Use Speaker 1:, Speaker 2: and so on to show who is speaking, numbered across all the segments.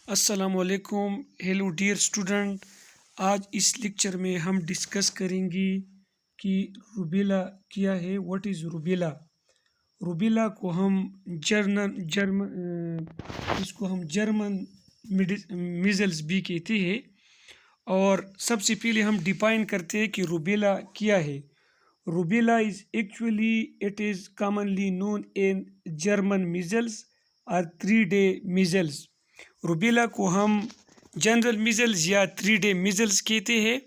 Speaker 1: अस्सलामुअलैकुम। Hello dear student. आज इस लेक्चर में हम डिस्कस करेंगे कि रूबेला क्या है। What is rubella. रूबेला को हम इसको हम जर्मन मीजल्स भी कहते हैं। और सबसे पहले हम डिफाइन करते हैं कि रूबेला क्या है। Rubella is actually it is commonly known in German measles और 3 डे मीजल्स। रूबेला को हम जनरल मीजल्स या 3 डे मीजल्स कहते हैं।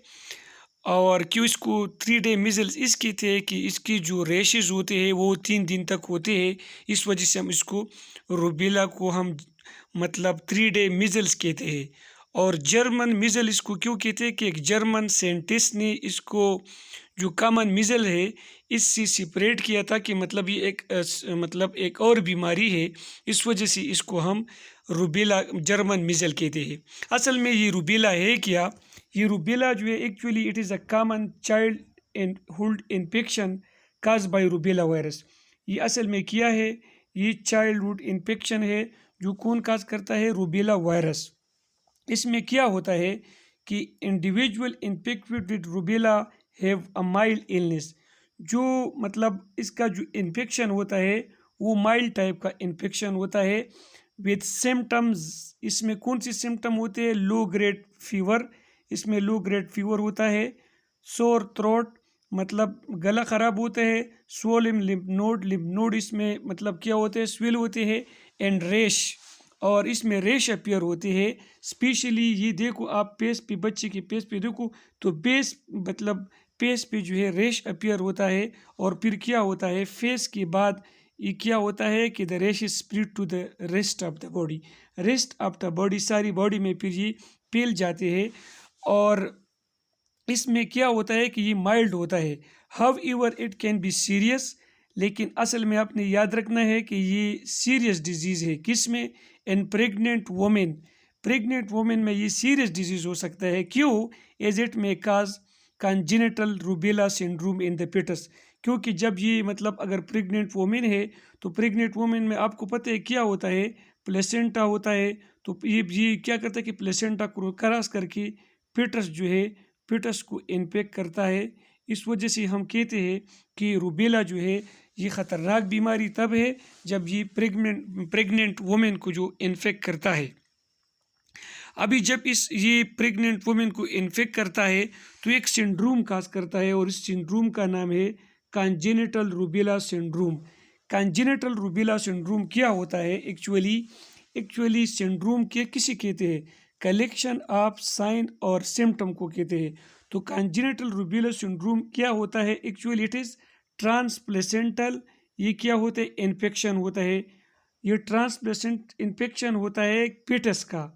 Speaker 1: और क्यों इसको 3 डे मीजल्स इस कहते हैं कि इसकी जो रेशेज होते हैं वो 3 दिन तक होते हैं। इस वजह से हम इसको रूबेला को हम मतलब 3 डे मीजल्स कहते हैं। और जर्मन मीजल इसको क्यों कहते हैं कि एक जर्मन साइंटिस्ट ने इसको जो कॉमन मीजल है इससे सेपरेट किया था कि मतलब ये मतलब एक और बीमारी है। इस वजह से इसको हम रूबेला जर्मन मीजल कहते हैं। असल में ये रूबेला है क्या। ये रूबेला जो है actually it is a common child and hood infection cause by rubella virus. ये असल में क्या है, ये चाइल्डहुड इन्फेक्शन है जो कौन काज करता है, रूबेला वायरस। इसमें क्या होता है कि individual infected with rubella have a mild illness. जो मतलब इसका जो इन्फेक्शन होता है वो माइल्ड टाइप का इन्फेक्शन होता है विद सिम्टम्स। इसमें कौन सी सिम्टम होते हैं, लो ग्रेड फीवर। इसमें लो ग्रेड फीवर होता है। सोर थ्रोट मतलब गला ख़राब होता है। स्वोलिम लिम्फ नोड इसमें मतलब क्या होते हैं, स्विल होते हैं। एंड रेश, और इसमें रेश अपीयर होते हैं। स्पेशली ये देखो आप पेस पे, बच्चे के पेस पे देखो तो बेस मतलब पेस पे जो है रेश अपीयर होता है। और फिर क्या होता है फेस के बाद ये क्या होता है कि the rash is spread to the rest of the body. Rest of the body, सारी बॉडी में फिर ये फैल जाते हैं। और इसमें क्या होता है कि ये माइल्ड होता है। How ever it can be serious, लेकिन असल में आपने याद रखना है कि ये सीरियस डिजीज़ है। किस में, इन प्रेग्नेंट वोमेन। प्रेग्नेंट वोमेन में ये सीरियस डिजीज़ हो सकता है। क्यों, as it may cause congenital rubella syndrome in the foetus. क्योंकि जब ये मतलब अगर प्रेग्नेंट वोमेन है तो प्रेग्नेंट वोमेन में आपको पता है क्या होता है, प्लेसेंटा होता है। तो ये क्या करता है कि प्लेसेंटा को क्रॉस करके फिटस जो है फिटस को इन्फेक्ट करता है। इस वजह से हम कहते हैं कि रूबेला जो है ये ख़तरनाक बीमारी तब है जब ये प्रेग्नेंट वुमेन को जो इन्फेक्ट करता है। अभी जब ये प्रेग्नेंट वुमेन को इन्फेक्ट करता है तो एक सिंड्रोम काज करता है और इस सिंड्रोम का नाम है congenital rubella syndrome. Congenital rubella syndrome क्या होता है एक्चुअली सिंड्रोम के किसे कहते हैं, कलेक्शन ऑफ साइन और सिम्टम को कहते हैं। तो कॉन्जेनिटल रूबेला सिंड्रोम क्या होता है, एक्चुअली इट इज़ ट्रांसप्लेसेंटल। ये क्या होता है, इन्फेक्शन होता है। ये ट्रांसप्लेसेंट इन्फेक्शन होता है फिटस का।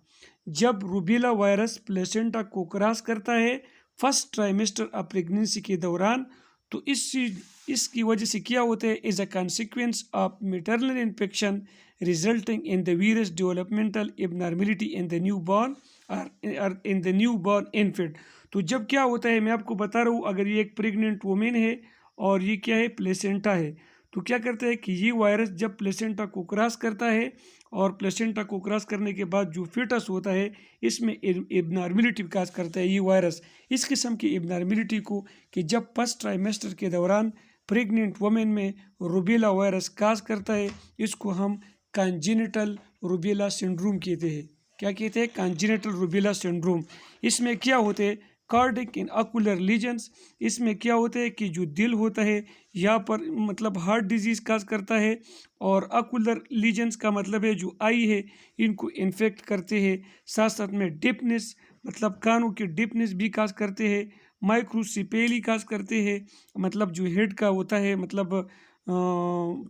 Speaker 1: जब रूबेला वायरस प्लेसेंटा को क्रॉस करता है फर्स्ट ट्राइमेस्टर ऑफ प्रेगनेंसी के दौरान, तो इसकी वजह से क्या होता है, is a consequence of maternal infection resulting in the various developmental abnormality in the new born और in the new born infant. तो जब क्या होता है मैं आपको बता रहा हूँ, अगर ये एक प्रेग्नेंट वुमेन है और ये क्या है, प्लेसेंटा है, तो क्या करता है कि ये वायरस जब प्लेसेंटा को क्रॉस करता है और प्लेसेंटा को क्रॉस करने के बाद जो फिटस होता है इसमें एबनॉर्मेलिटी विकास करता है ये वायरस। इस किस्म की एबनॉर्मेलिटी को कि जब फर्स्ट ट्राइमेस्टर के दौरान प्रेग्नेंट वुमेन में रूबेला वायरस काज करता है, इसको हम कॉन्जेनिटल रूबेला सिंड्रोम कहते हैं। क्या कहते हैं, कॉन्जेनिटल रूबेला सिंड्रोम। इसमें क्या होते हैं, कार्डिक इन ऑकुलर लीजन्स। इसमें क्या होता है कि जो दिल होता है यहाँ पर मतलब हार्ट डिजीज़ काज करता है। और ऑकुलर लीजन्स का मतलब है जो आई है इनको इन्फेक्ट करते हैं। साथ साथ में डिपनेस मतलब कानों की डिपनेस भी काज करते हैं। माइक्रोसिपेली काज करते हैं मतलब जो हेड का होता है मतलब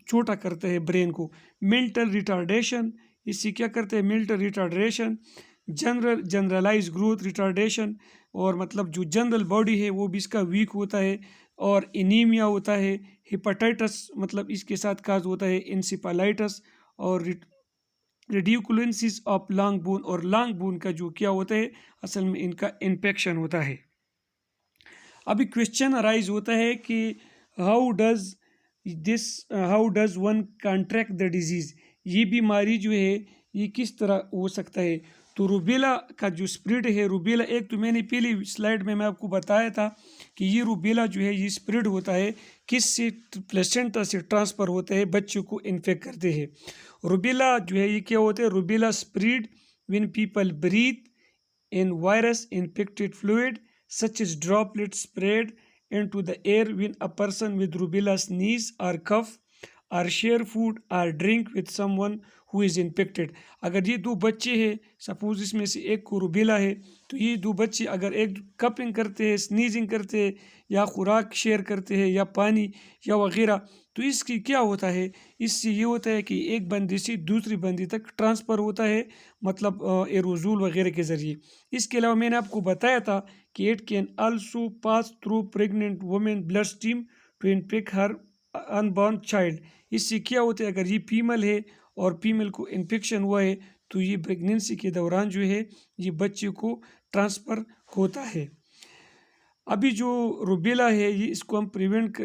Speaker 1: छोटा करते हैं ब्रेन को। मेंटल रिटार्डेशन, इससे क्या करते हैं, mental retardation. Generalise growth retardation, और मतलब जो जनरल बॉडी है वो भी इसका वीक होता है। और एनीमिया होता है। हेपेटाइटिस मतलब इसके साथ काज होता है इंसेफेलाइटिस। और रेडिकुलेंसिस ऑफ लॉन्ग बोन, और लॉन्ग बोन का जो क्या होता है असल में इनका इन्फेक्शन होता है। अभी क्वेश्चन अराइज होता है कि how does one contract the disease. ये बीमारी जो है ये किस तरह हो सकता है। तो रूबेला का जो स्प्रेड है, रूबेला एक तो मैंने पहली स्लाइड में मैं आपको बताया था कि ये रूबेला जो है ये स्प्रेड होता है किस से, प्लेसेंटा से ट्रांसफ़र होता है, बच्चों को इन्फेक्ट करते हैं। रूबेला जो है ये क्या होता है, rubella spread when people breathe in virus infected fluid such as droplets spread into the air when a person with rubella sneeze or cough or share food or drink with someone who is infected। अगर ये दो बच्चे हैं, suppose इसमें से एक को rubella है, तो ये दो बच्चे अगर एक कपिंग करते हैं, स्नीजिंग करते हैं, या खुराक शेयर करते हैं, या पानी या वगैरह, तो इसकी क्या होता है, इससे ये होता है कि एक बंदे से दूसरी बंदे तक ट्रांसफ़र होता है, मतलब एरोजोल वगैरह के ज़रिए। इसके अलावा मैंने आपको बताया था कि it can also pass through pregnant women blood stream to infect her unborn child. इससे क्या होता है, अगर ये फीमेल है और फीमेल को इन्फेक्शन हुआ है, तो ये प्रेगनेंसी के दौरान जो है ये बच्चे को ट्रांसफ़र होता है। अभी जो रूबेला है ये इसको हम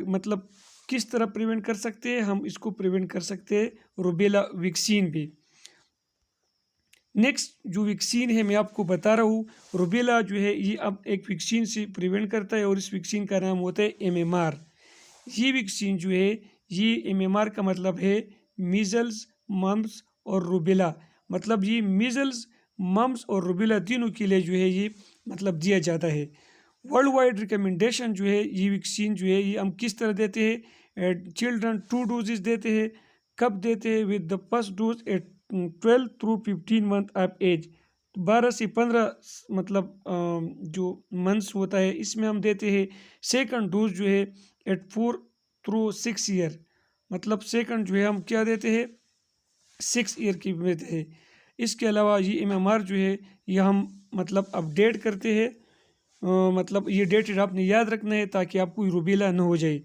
Speaker 1: मतलब किस तरह प्रिवेंट कर सकते हैं, हम इसको प्रिवेंट कर सकते हैं रूबेला वैक्सीन भी। नेक्स्ट जो वैक्सीन है मैं आपको बता रहा हूँ, रूबेला जो है ये अब एक वैक्सीन से प्रिवेंट करता है और इस वैक्सीन का नाम होता है MMR। ये वैक्सीन जो है ये MMR का मतलब है मीज़ल्स, मम्स और रूबेला। मतलब ये मीज़ल्स, मम्स और रूबेला तीनों के लिए जो है ये मतलब दिया जाता है। वर्ल्ड वाइड रिकमेंडेशन जो है ये वैक्सीन जो है ये हम किस तरह देते हैं, चिल्ड्रन 2 डोजेज देते हैं। कब देते हैं, with the first dose at 12 through 15 month of age. 12 से 15 मतलब जो मंथ्स होता है इसमें हम देते हैं। सेकंड डोज जो है एट 4 थ्रू 6 ईयर, मतलब सेकंड जो है हम क्या देते हैं 6 ईयर की देते हैं। इसके अलावा ये MMR जो है ये हम मतलब अपडेट करते हैं, मतलब ये डेट आपने याद रखना है ताकि आपको रूबेला न हो जाए।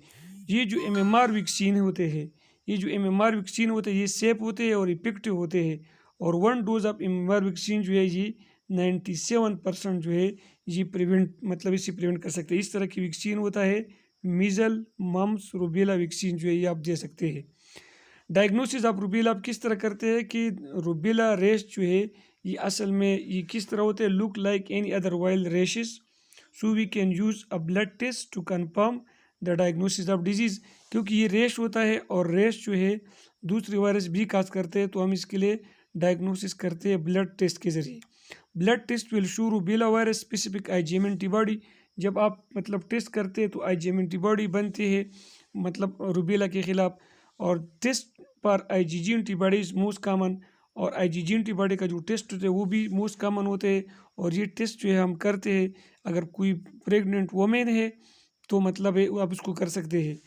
Speaker 1: ये जो MMR वैक्सीन होते हैं, ये जो MMR वैक्सीन होते हैं ये सेफ होते हैं और इफेक्टिव होते हैं। और 1 डोज ऑफ MMR वैक्सीन जो है ये 97% जो है ये प्रिवेंट मतलब इससे प्रिवेंट कर सकते हैं। इस तरह की वैक्सीन होता है मीज़ल, मम्स, रूबेला वैक्सीन जो है ये आप दे सकते हैं। डायग्नोसिस ऑफ रूबेला आप किस तरह करते हैं कि रूबेला रेश जो है ये असल में ये किस तरह होते हैं, look like any other wild rashes, so we can use a blood test to confirm the diagnosis of disease. क्योंकि ये रेश होता है और रेश जो है दूसरे वायरस भी काज करते हैं, तो हम इसके लिए डायग्नोसिस करते हैं ब्लड टेस्ट के ज़रिए। Blood test will show rubella virus specific IgM antibody. जब आप मतलब टेस्ट करते हैं तो IgM एंटीबॉडी बनते हैं मतलब रूबेला के ख़िलाफ़। और टेस्ट पर IgG antibody is most common, और IgG एंटीबॉडी का जो टेस्ट होते हैं वो भी मोस्ट कॉमन होते हैं। और ये टेस्ट जो है हम करते हैं अगर कोई प्रेग्नेंट वोमेन है तो मतलब है आप उसको कर सकते हैं।